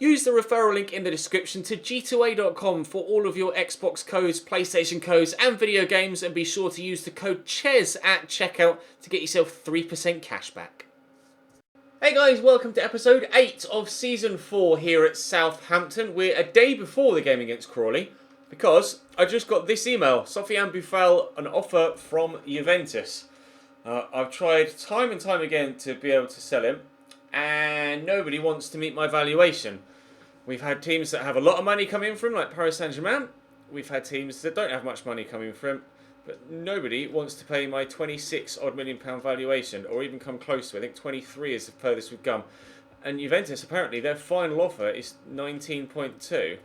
Use the referral link in the description to g2a.com for all of your Xbox codes, PlayStation codes and video games, and be sure to use the code CHES at checkout to get yourself 3% cash back. Hey guys, welcome to episode 8 of season 4 here at Southampton. We're a day before the game against Crawley because I just got this email. Sofiane Boufal, an offer from Juventus. I've tried time and time again to be able to sell him and nobody wants to meet my valuation. We've had teams that have a lot of money coming from, like Paris Saint-Germain. We've had teams that don't have much money coming from, but nobody wants to pay my 26 odd million pound valuation, or even come close to it. I think 23 is the furthest we've come. And Juventus, apparently, their final offer is 19.2.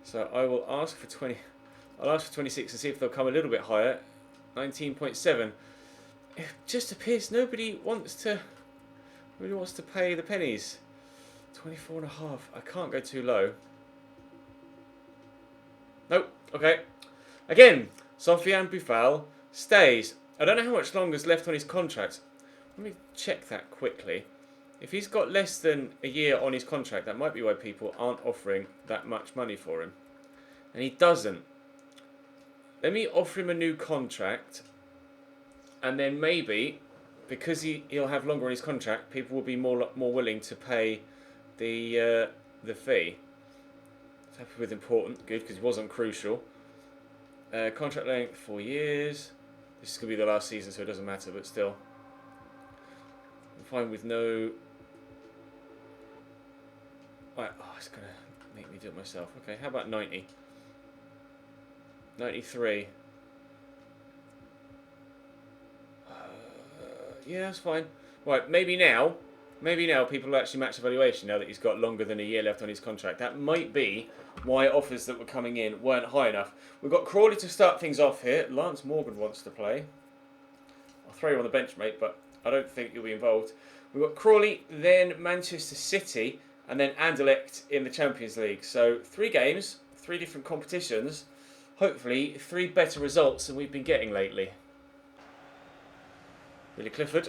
So I will ask for 20. I'll ask for 26 and see if they'll come a little bit higher. 19.7. It just appears nobody wants to pay the pennies. 24.5. I can't go too low. Nope. Okay. Again, Sofiane Boufal stays. I don't know how much longer is left on his contract. Let me check that quickly. If he's got less than a year on his contract, that might be why people aren't offering that much money for him. And he doesn't. Let me offer him a new contract. And then maybe, because he'll have longer on his contract, people will be more willing to pay the fee. Happy with important, good, because it wasn't crucial. Contract length 4 years. This is going to be the last season, so it doesn't matter, but still. I'm fine with no. Right, oh, it's going to make me do it myself. Okay, how about 90? 93. Yeah, that's fine. Right, maybe now people will actually match the valuation now that he's got longer than a year left on his contract. That might be why offers that were coming in weren't high enough. We've got Crawley to start things off here. Lance Morgan wants to play. I'll throw you on the bench, mate, but I don't think you'll be involved. We've got Crawley, then Manchester City, and then Anderlecht in the Champions League. So 3 games, 3 different competitions. Hopefully 3 better results than we've been getting lately. Billy Clifford,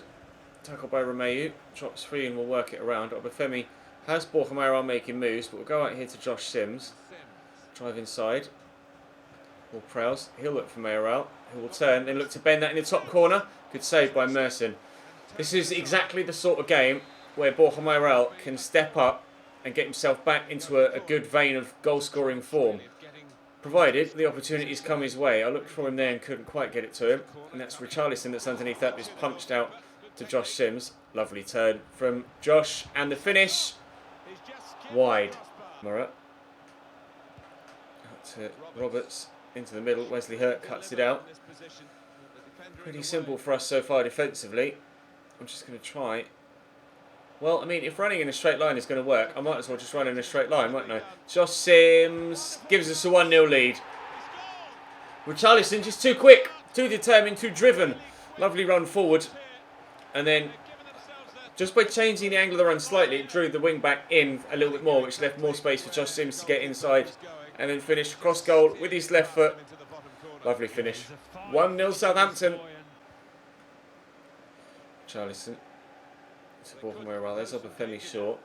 tackled by Romeu, drops free and we'll work it around. Obafemi has Borja making moves, but we'll go out here to Josh Sims. Drive inside. Will Prowse, he'll look for Mayoral, who will turn, then look to bend that in the top corner. Good save by Merson. This is exactly the sort of game where Borja Mayoral can step up and get himself back into a good vein of goal-scoring form. Provided the opportunities come his way. I looked for him there and couldn't quite get it to him. And that's Richarlison that's underneath that. Just punched out to Josh Sims. Lovely turn from Josh. And the finish. Wide. Murat. Out to Roberts. Into the middle. Wesley Hurt cuts it out. Pretty simple for us so far defensively. I'm just going to try. Well, I mean, if running in a straight line is going to work, I might as well just run in a straight line, mightn't I? Josh Sims gives us a 1-0 lead. Richarlison just too quick, too determined, too driven. Lovely run forward. And then, just by changing the angle of the run slightly, it drew the wing back in a little bit more, which left more space for Josh Sims to get inside. And then finish cross goal with his left foot. Lovely finish. 1-0 Southampton. Richarlison. It's a ball from where there's Obafemi short.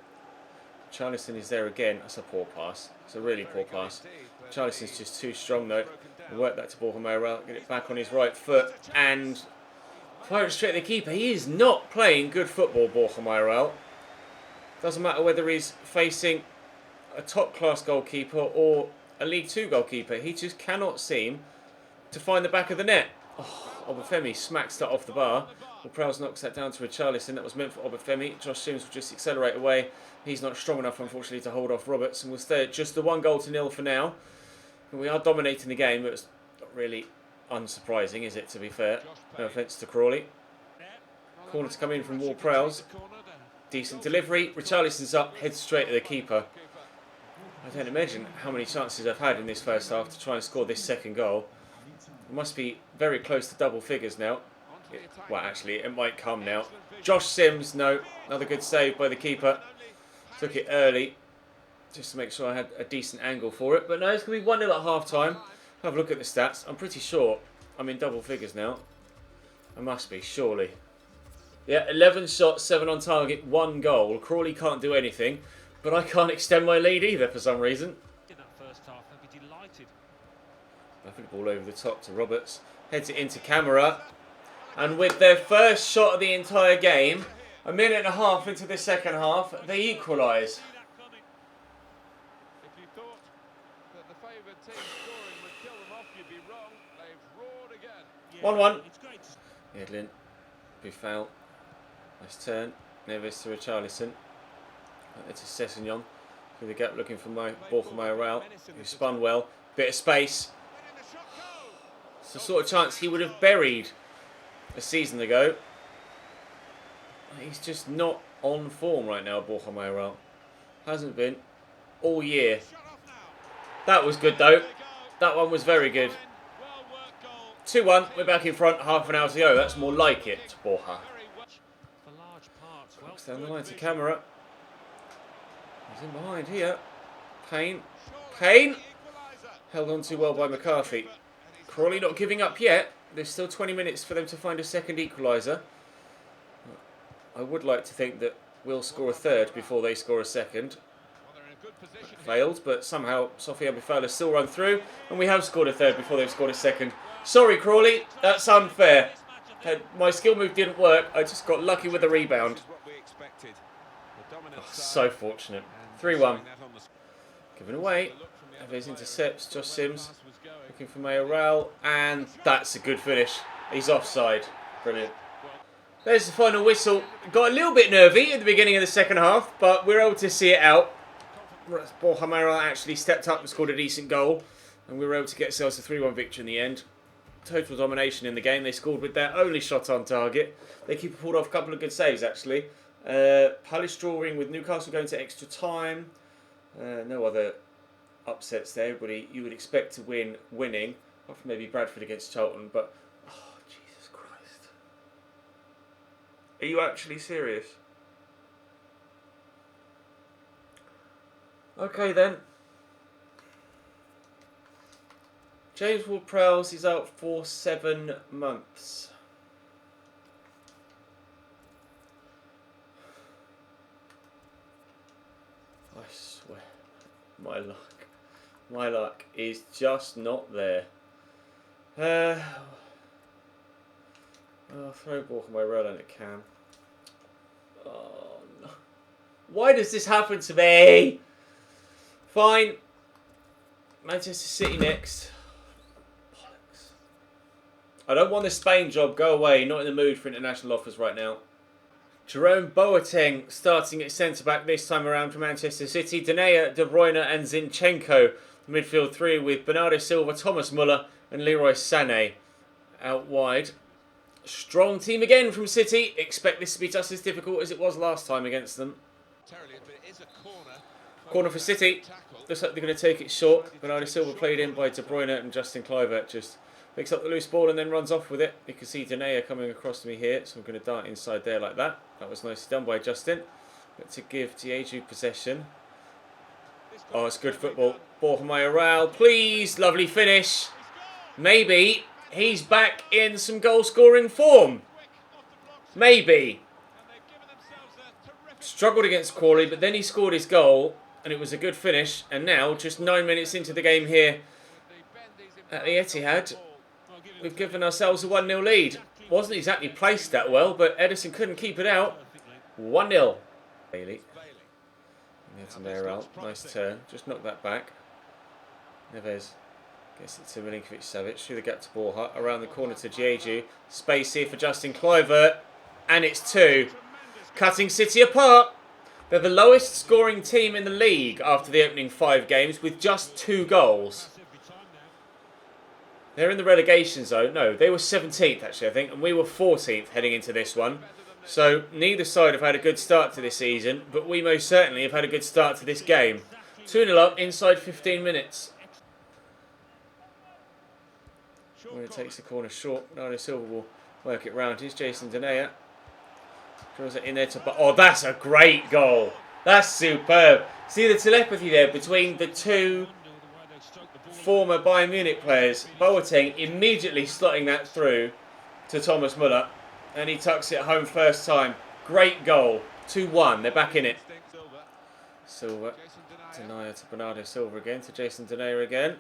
Richarlison is there again. That's a poor pass. It's a really poor pass. Richarlison's just too strong though. We'll work that to Borja Mayoral, get it back on his right foot and fire it straight at the keeper. He is not playing good football, Borja Mayoral. Doesn't matter whether he's facing a top class goalkeeper or a League 2 goalkeeper. He just cannot seem to find the back of the net. Oh, Obafemi smacks that off the bar. Well, Prowse knocks that down to Richarlison. That was meant for Obafemi. Josh Sims will just accelerate away. He's not strong enough, unfortunately, to hold off Roberts. And we'll stay at just the 1-0 for now. And we are dominating the game, but it's not really unsurprising, is it, to be fair? No offence to Crawley. Corner to come in from Wall Prowse. Decent delivery. Richarlison's up, heads straight to the keeper. I don't imagine how many chances I've had in this first half to try and score this second goal. It must be very close to double figures now. Well, actually, it might come now. Josh Sims, no. Another good save by the keeper. Took it early, just to make sure I had a decent angle for it. But no, it's going to be 1-0 at half-time. Have a look at the stats. I'm pretty sure I'm in double figures now. I must be, surely. Yeah, 11 shots, 7 on target, 1 goal. Crawley can't do anything. But I can't extend my lead either for some reason. In that first half, they'll be delighted. I think the ball over the top to Roberts. Heads it into camera. And with their first shot of the entire game, a minute and a half into the second half, they equalise. If you thought that the favoured team scoring would kill them off, you'd be wrong. They've roared again. 1-1. Edlin. Big foul. Nice turn. Neves to Richarlison. It's a Sessegnon through the gap looking for Borja Mayoral, who spun well. Bit of space. It's the sort of chance he would have buried a season ago. He's just not on form right now, Borja Mayoral. Hasn't been all year. That was good though. That one was very good. 2-1, we're back in front, half an hour to go. That's more like it, Borja. Crooks down the line to camera. He's in behind here. Payne. Held on too well by McCarthy. Crawley not giving up yet. There's still 20 minutes for them to find a second equaliser. I would like to think that we'll score a third before they score a second. Failed, but somehow Sophia Bifala still run through, and we have scored a third before they've scored a second. Sorry, Crawley, that's unfair. My skill move didn't work. I just got lucky with the rebound. Oh, so fortunate. 3-1. Given away. Neves intercepts. Josh Sims looking for Mayoral, and that's a good finish. He's offside. Brilliant. There's the final whistle. Got a little bit nervy at the beginning of the second half, but we're able to see it out. Borja Mayoral actually stepped up and scored a decent goal, and we were able to get ourselves a 3-1 victory in the end. Total domination in the game. They scored with their only shot on target. They keep pulled off a couple of good saves actually. Palace drawing with Newcastle going to extra time. No other upsets there. Everybody you would expect to winning. Apart from maybe Bradford against Charlton, but oh Jesus Christ. Are you actually serious? Okay then. James Ward-Prowse is out for 7 months. I swear, my luck is just not there. I'll throw Borja Mayoral in at Cam. Oh no! Why does this happen to me? Fine. Manchester City next. Bollocks. I don't want the Spain job. Go away. Not in the mood for international offers right now. Jerome Boateng starting at centre-back this time around for Manchester City. Denayer, De Bruyne and Zinchenko. Midfield three with Bernardo Silva, Thomas Muller and Leroy Sané out wide. Strong team again from City. Expect this to be just as difficult as it was last time against them. Corner for City. Looks like they're going to take it short. Bernardo Silva played in by De Bruyne and Justin Kluivert just picks up the loose ball and then runs off with it. You can see Denayer coming across to me here, so I'm going to dart inside there like that. That was nicely done by Justin. But to give Diego possession. Oh, it's good football. Borja Mayoral, please. Lovely finish. Maybe he's back in some goal-scoring form. Maybe. Struggled against Crawley, but then he scored his goal. And it was a good finish. And now, just 9 minutes into the game here at the Etihad, we've given ourselves a 1-0 lead. Wasn't exactly placed that well, but Edison couldn't keep it out. 1-0. Bailey. There's Mayoral. Nice turn. Just knocked that back. Neves gets it to Milinkovic-Savic. Through the gap to Borja. Around the corner to Jeju. Space here for Justin Kluivert. And it's 2. Cutting City apart. They're the lowest scoring team in the league after the opening 5 games with just 2 goals. They're in the relegation zone. No, they were 17th actually, I think, and we were 14th heading into this one. So neither side have had a good start to this season, but we most certainly have had a good start to this game. 2-0 up inside 15 minutes. When it takes the corner short, Bernardo Silva will work it round. Here's Jason Denayer. Draws it in there to... Oh, that's a great goal. That's superb. See the telepathy there between the 2 former Bayern Munich players. Boateng immediately slotting that through to Thomas Muller. And he tucks it home first time. Great goal. 2-1. They're back in it. Silva. Denier to Bernardo Silva again. To Jason Denier again.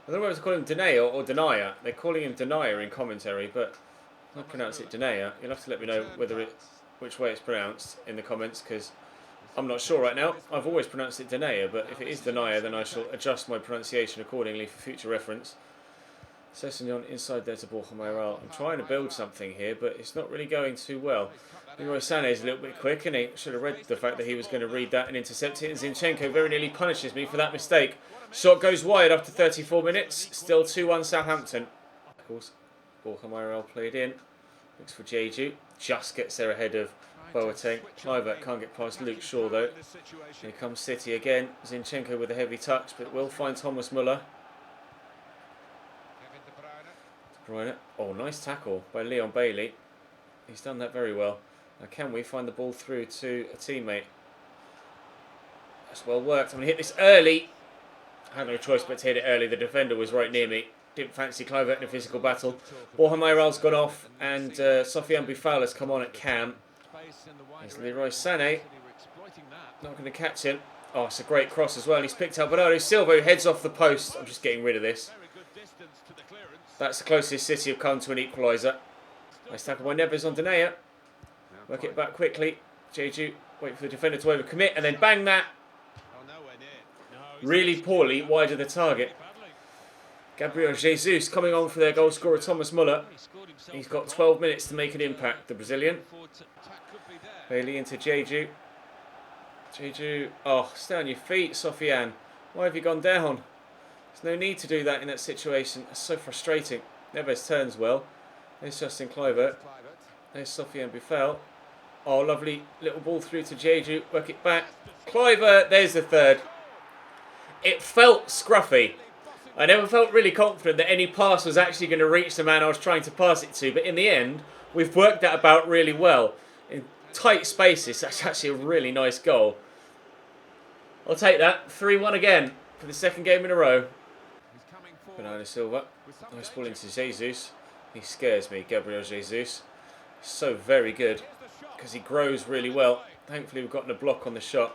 I don't know whether to call him Denier or Denier. They're calling him Denier in commentary, but I pronounce it Denier. You'll have to let me know which way it's pronounced in the comments, because I'm not sure right now. I've always pronounced it Denier, but if it is Denier, then I shall adjust my pronunciation accordingly for future reference. Sessegnon inside there to Borja Mayoral. I'm trying to build something here, but it's not really going too well. Leroy Sané is a little bit quick, and he should have read the fact that he was going to read that and intercept it. And Zinchenko very nearly punishes me for that mistake. Shot goes wide after 34 minutes. Still 2-1 Southampton. Of course, Borja Mayoral played in. Looks for Jeju. Just gets there ahead of Boateng. Kluivert can't get past Luke Shaw though. Here comes City again. Zinchenko with a heavy touch, but will find Thomas Müller. De Bruyne. Oh, nice tackle by Leon Bailey. He's done that very well. Now can we find the ball through to a teammate? That's well worked. I'm going to hit this early. I had no choice but to hit it early. The defender was right near me. Didn't fancy Kluivert in a physical battle. Borja Mayoral's gone off, and Sofiane Boufal has come on at cam. There's Leroy Sané. Not going to catch him. Oh, it's a great cross as well. He's picked up Bernardo Silva, who heads off the post. I'm just getting rid of this. That's the closest City have come to an equaliser. Nice tackle by Neves on Denier. Work it back quickly. Jeju, wait for the defender to overcommit, and then bang that. Really poorly, wide of the target. Gabriel Jesus coming on for their goal scorer Thomas Müller. He's got 12 minutes to make an impact, the Brazilian. Bailey into Jeju. Jeju, oh, stay on your feet, Sofiane. Why have you gone down? There's no need to do that in that situation. It's so frustrating. Neves turns well. There's Justin Kluivert. There's Sofiane Boufal. Oh, lovely little ball through to Jeju. Work it back. Kluivert, there's the third. It felt scruffy. I never felt really confident that any pass was actually going to reach the man I was trying to pass it to. But in the end, we've worked that about really well. In tight spaces, that's actually a really nice goal. I'll take that. 3-1 again for the second game in a row. Bernardo Silva. Nice ball into Jesus. He scares me, Gabriel Jesus. So very good, because he grows really well. Thankfully, we've gotten a block on the shot.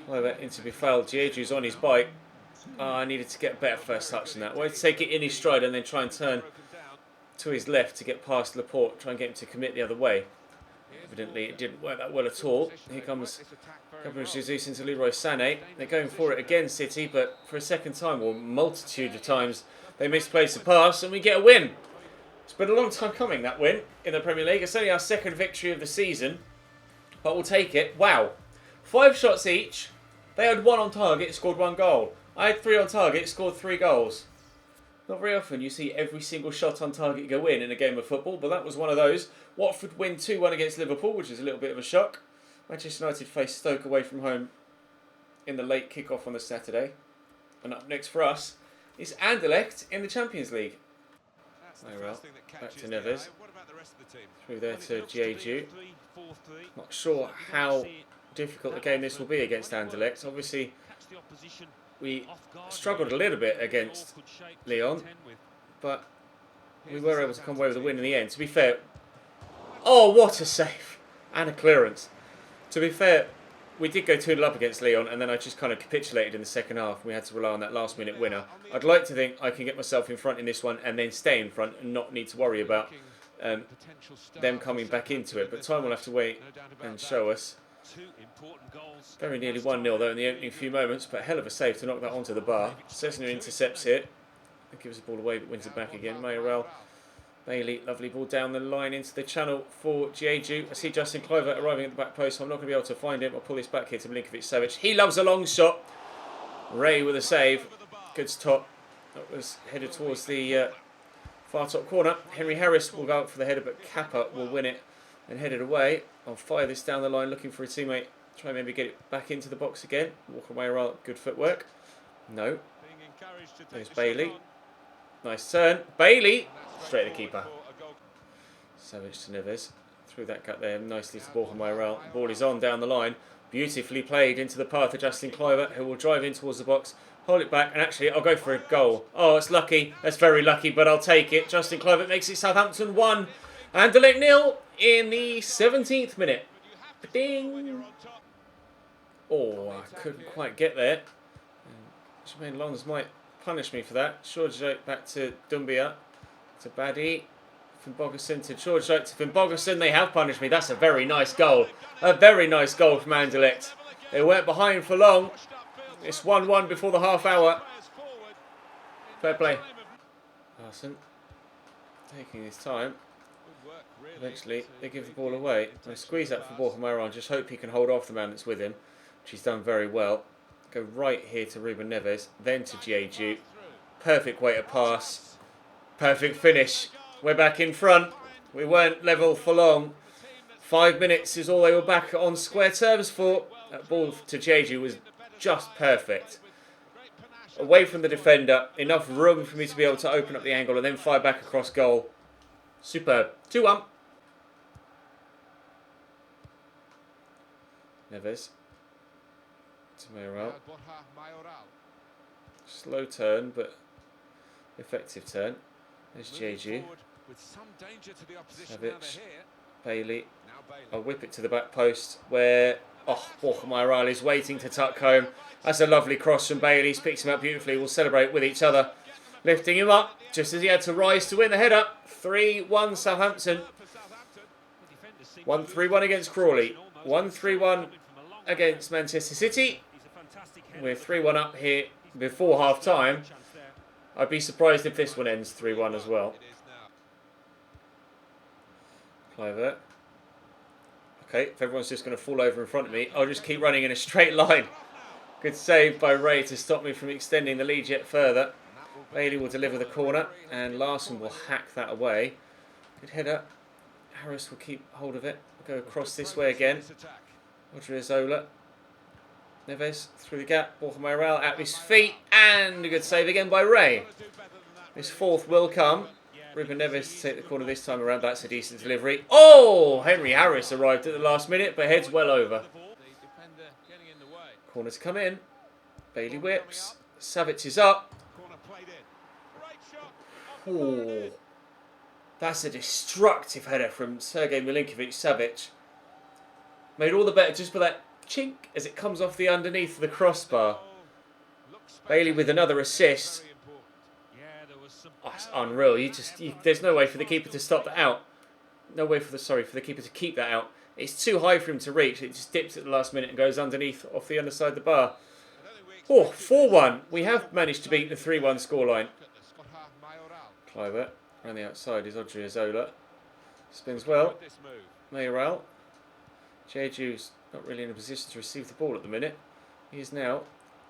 Over into Boufal. Jeju's on his bike. Oh, I needed to get a better first touch than that. I wanted to take it in his stride and then try and turn to his left to get past Laporte, try and get him to commit the other way. Evidently, it didn't work that well at all. Here comes Gabriel Jesus into Leroy Sané. They're going for it again, City, but for a second time, or multitude of times, they misplace the pass and we get a win. It's been a long time coming, that win in the Premier League. It's only our second victory of the season, but we'll take it. Wow. 5 shots each. They had 1 on target, scored 1 goal. I had 3 on target, scored 3 goals. Not very often you see every single shot on target go in a game of football, but that was one of those. Watford win 2-1 against Liverpool, which is a little bit of a shock. Manchester United face Stoke away from home in the late kick-off on the Saturday. And up next for us is Anderlecht in the Champions League. Mayoral, back to Neves. Through there to Jeju. Not sure how difficult a game this will be against Anderlecht. Obviously, we struggled a little bit against Lyon, but we were able to come away with a win in the end. To be fair, oh, what a save and a clearance. To be fair, we did go 2-0 up against Lyon, and then I just kind of capitulated in the second half. We had to rely on that last-minute winner. I'd like to think I can get myself in front in this one and then stay in front and not need to worry about them coming back into it. But time will have to wait and show us. Very nearly 1-0 though in the opening few moments, but hell of a save to knock that onto the bar. Sessegnon intercepts it. Gives the ball away but wins it back again. Mayoral. Bailey, lovely ball down the line into the channel for Jeju. I see Justin Kluivert arriving at the back post, so I'm not going to be able to find him. I'll pull this back here to Milinkovic-Savic. He loves a long shot. Ray with a save. Good stop. That was headed towards the far top corner. Henry Harris will go out for the header, but Kappa will win it and head it away. I'll fire this down the line looking for a teammate. Try and maybe get it back into the box again. Walk away, good footwork. No. There's Bailey. Nice turn. Bailey! Straight to the keeper. Savage to Neves. Through that cut there nicely to Borja Mayoral. Ball is on down the line. Beautifully played into the path of Justin Kluivert, who will drive in towards the box. Hold it back, and actually I'll go for a goal. Oh, it's lucky. That's very lucky, but I'll take it. Justin Kluivert makes it Southampton 1. Anderlecht 0 in the 17th minute. Ding! Oh, I couldn't quite get there. Jermaine Lons might punish me for that. George back to Dumbia. To Baddy. Finbogason to George to Finbogason. They have punished me. That's a very nice goal. A very nice goal from Anderlecht. They weren't behind for long. It's 1-1 before the half hour. Fair play. Larson taking his time. Eventually, they give the ball away. They squeeze that for Borja and just hope he can hold off the man that's with him, which he's done very well. Go right here to Ruben Neves, then to Jeju. Perfect way to pass. Perfect finish. We're back in front. We weren't level for long. 5 minutes is all they were back on square terms for. That ball to Jeju was just perfect. Away from the defender, enough room for me to be able to open up the angle and then fire back across goal. Superb. 2-1. Neves. To Mayoral. Slow turn, but effective turn. There's Jeju. Savic. Bailey. I'll whip it to the back post where Borja Mayoral is waiting to tuck home. That's a lovely cross from Bailey. He picks him up beautifully. We'll celebrate with each other. Lifting him up just as he had to rise to win the header. 3-1 Southampton. 1-3-1 against Crawley. 1-3-1 against Manchester City. We're 3-1 up here before half time. I'd be surprised if this one ends 3-1 as well. Clivert. Okay, if everyone's just going to fall over in front of me, I'll just keep running in a straight line. Good save by Ray to stop me from extending the lead yet further. Bailey will deliver the corner and Larson will hack that away. Good header. Harris will keep hold of it. We'll go across this way again. Odriozola. Neves through the gap. Borja Mayoral at his feet. And a good save again by Ray. This fourth will come. Ruben Neves to take the corner this time around. That's a decent delivery. Oh! Henry Harris arrived at the last minute, but heads well over. Corner to come in. Bailey whips. Savic is up. Oh, that's a destructive header from Sergej Milinkovic-Savic. Made all the better just for that chink as it comes off the underneath of the crossbar. Bailey with another assist. Oh, it's unreal. There's no way for the keeper to stop that out. No way for the keeper to keep that out. It's too high for him to reach. It just dips at the last minute and goes underneath off the underside of the bar. Oh, 4-1. We have managed to beat the 3-1 scoreline. Clivert. Around the outside is Odriozola. Spins well. Mayoral. Jeju's not really in a position to receive the ball at the minute. He is now.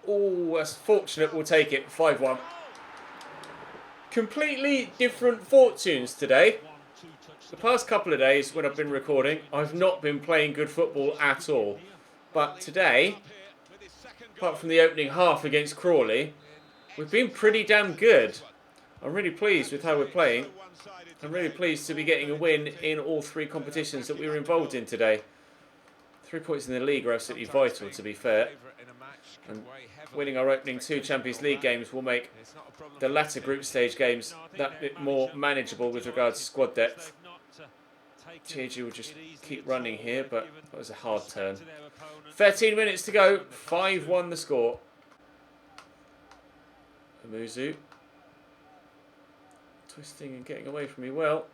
Oh, that's fortunate. We'll take it. 5-1. Completely different fortunes today. The past couple of days when I've been recording, I've not been playing good football at all. But today, apart from the opening half against Crawley, we've been pretty damn good. I'm really pleased with how we're playing. I'm really pleased to be getting a win in all three competitions that we were involved in today. 3 points in the league are absolutely vital, to be fair. And winning our opening 2 Champions League games will make the latter group stage games that bit more manageable with regards to squad depth. Jeju will just keep running here, but that was a hard turn. 13 minutes to go. 5-1 the score. Amuzu. Twisting and getting away from me well.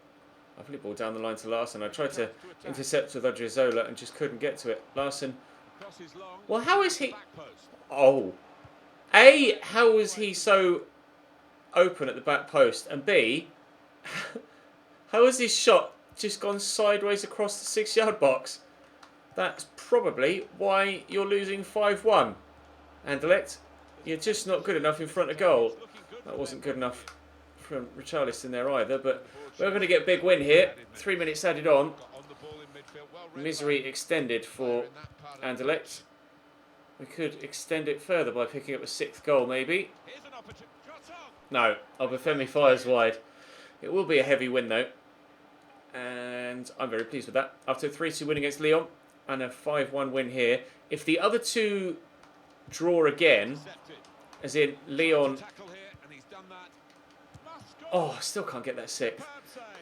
I put the ball down the line to Larson. I tried to intercept with Odriozola and just couldn't get to it. Larson. Well, how is he... Oh. A, how was he so open at the back post? And B, how has his shot just gone sideways across the 6-yard box? That's probably why you're losing 5-1. Anderlecht, you're just not good enough in front of goal. That wasn't good enough from Richarlison there either, but we're going to get a big win here. 3 minutes added on. Misery extended for Anderlecht. We could extend it further by picking up a 6th goal maybe. No, Obafemi fires wide. It will be a heavy win though. And I'm very pleased with that. After a 3-2 win against Lyon and a 5-1 win here. If the other two draw again, as in Lyon... Oh, I still can't get that 6th.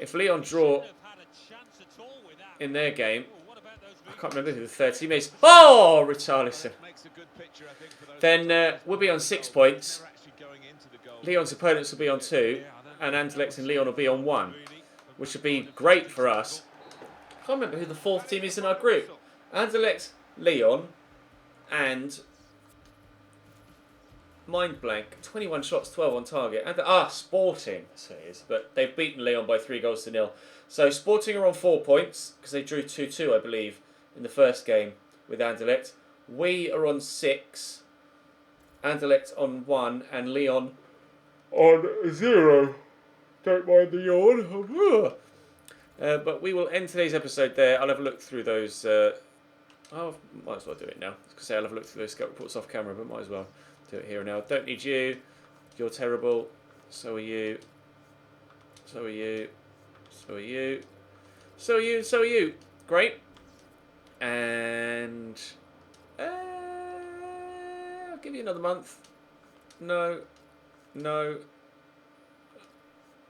If Lyon draw in their game, I can't remember who the third team is. Oh, Richarlison. Then we'll be on 6 points. Lyon's opponents will be on 2. And Anderlecht and Lyon will be on 1. Which would be great for us. I can't remember who the 4th team is in our group. Anderlecht, Lyon, and... mind blank. 21 shots, 12 on target. And Sporting, so it is. But they've beaten Lyon by 3-0. So Sporting are on 4 points because they drew 2-2, I believe, in the first game with Anderlecht. We are on 6. Anderlecht on 1 and Lyon on 0. Don't mind the yawn. But we will end today's episode there. I'll have a look through those. Might as well do it now. I was going to say I'll have a look through those scout reports off camera, but might as well do it here and now. Don't need you. You're terrible. So are you. So are you. So are you. So are you. So are you. Great. And I'll give you another month. No. No.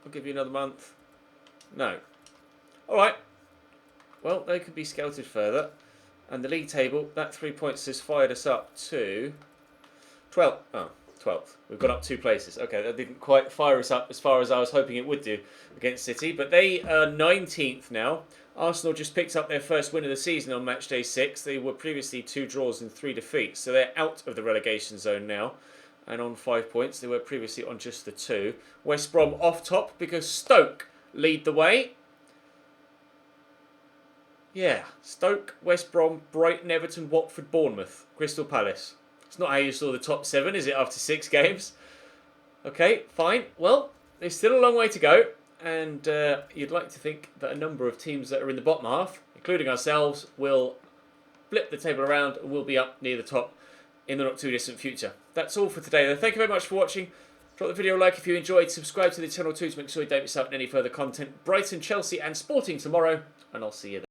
I'll give you another month. No. Alright. Well, they could be scouted further. And the league table, that 3 points has fired us up to 12th. Oh, 12th. We've gone up 2 places. Okay, that didn't quite fire us up as far as I was hoping it would do against City. But they are 19th now. Arsenal just picked up their first win of the season on match day 6. They were previously 2 draws and 3 defeats. So they're out of the relegation zone now. And on 5 points. They were previously on just the 2. West Brom off top because Stoke lead the way. Yeah, Stoke, West Brom, Brighton, Everton, Watford, Bournemouth, Crystal Palace. It's not how you saw the top 7, is it, after 6 games? Okay, fine. Well, there's still a long way to go. And you'd like to think that a number of teams that are in the bottom half, including ourselves, will flip the table around and will be up near the top in the not too distant future. That's all for today, though. Thank you very much for watching. Drop the video a like if you enjoyed. Subscribe to the channel too to make sure you don't miss out on any further content. Brighton, Chelsea and Sporting tomorrow. And I'll see you then.